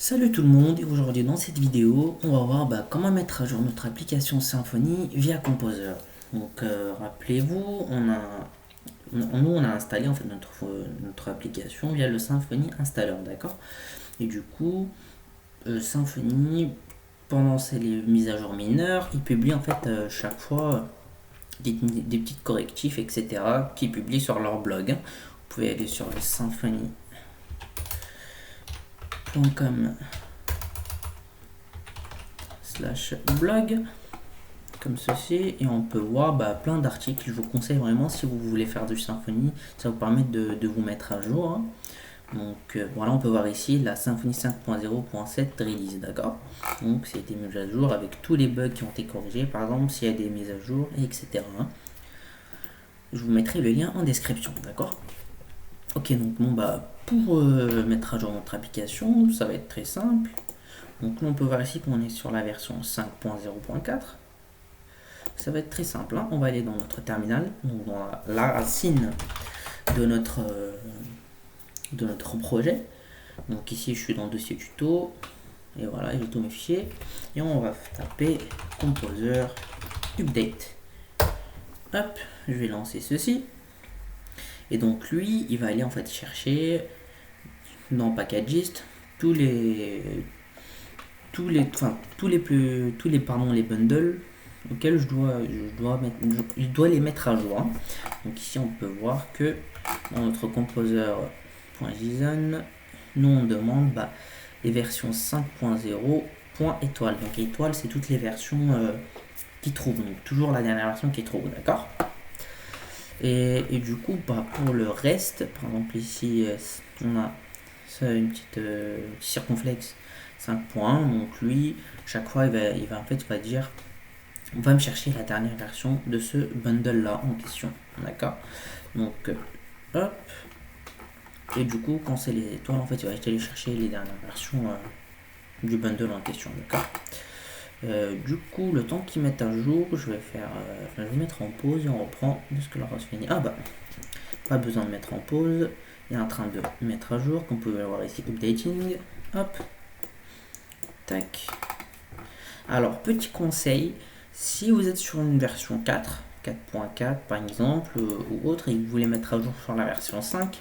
Salut tout le monde, et aujourd'hui dans cette vidéo on va voir comment mettre à jour notre application Symfony via Composer. Donc rappelez-vous, nous on a installé en fait notre application via le Symfony Installer, d'accord. Et du coup Symfony, pendant les mises à jour mineures, il publie en fait chaque fois des petits correctifs, etc. qui publient sur leur blog. Vous pouvez aller sur le symfony.com/blog comme ceci, et on peut voir plein d'articles. Je vous conseille vraiment, si vous voulez faire du Symfony, ça vous permet de vous mettre à jour, hein. Donc voilà, on peut voir ici la Symfony 5.0.7 release, d'accord. Donc ça a été mis à jour avec tous les bugs qui ont été corrigés, par exemple s'il y a des mises à jour, etc. Je vous mettrai le lien en description, d'accord. Ok, donc pour mettre à jour notre application, ça va être très simple. Donc on peut voir ici qu'on est sur la version 5.0.4. Ça va être très simple, hein. On va aller dans notre terminal, donc dans la racine de notre projet. Donc ici je suis dans le dossier tuto, et voilà, j'ai tous mes fichiers, et on va taper Composer Update. Hop, je vais lancer ceci, et donc lui il va aller en fait chercher dans Packagist les bundles auxquels je dois les mettre à jour, hein. Donc ici on peut voir que dans notre composer.json, nous on demande les versions 5.0 étoile. Donc étoile, c'est toutes les versions qui trouvent, donc toujours la dernière version qui trouve, d'accord. Et du coup pour le reste, par exemple ici on a une petite circonflexe 5.1, donc lui chaque fois il va dire on va me chercher la dernière version de ce bundle là en question, d'accord. Donc hop, et du coup quand c'est les étoiles en fait il va aller chercher les dernières versions du bundle en question, d'accord. Du coup le temps qu'ils mettent à jour, je vais mettre en pause et on reprend de ce que leur a fini. Pas besoin de mettre en pause, il est en train de mettre à jour, comme vous pouvez voir ici, updating, hop, tac. Alors petit conseil, si vous êtes sur une version 4.4 par exemple, ou autre, et que vous voulez mettre à jour sur la version 5,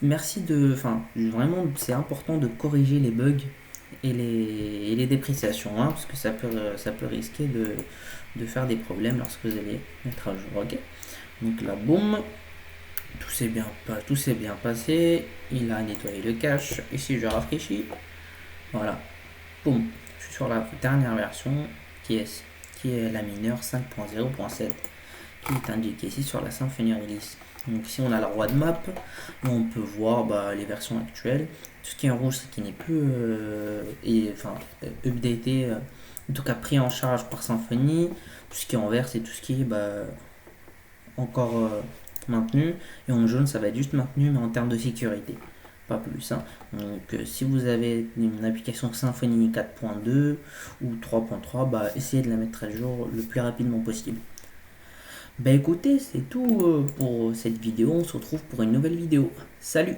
vraiment c'est important de corriger les bugs et les dépréciations, hein, parce que ça peut risquer de faire des problèmes lorsque vous allez mettre à jour, ok. Donc là, boum, tout s'est bien passé, il a nettoyé le cache. Ici je rafraîchis, voilà, boum, je suis sur la dernière version qui est la mineure 5.0.7 qui est indiquée ici sur la Symfony Release. Donc ici on a la roadmap où on peut voir les versions actuelles. Tout ce qui est en rouge, c'est qui n'est plus updaté, en tout cas pris en charge par Symfony. Tout ce qui est en vert, c'est tout ce qui est encore maintenu, et en jaune ça va être juste maintenu mais en termes de sécurité, pas plus, hein. Donc si vous avez une application Symfony 4.2 ou 3.3, essayez de la mettre à jour le plus rapidement possible. Écoutez, c'est tout pour cette vidéo, on se retrouve pour une nouvelle vidéo. Salut!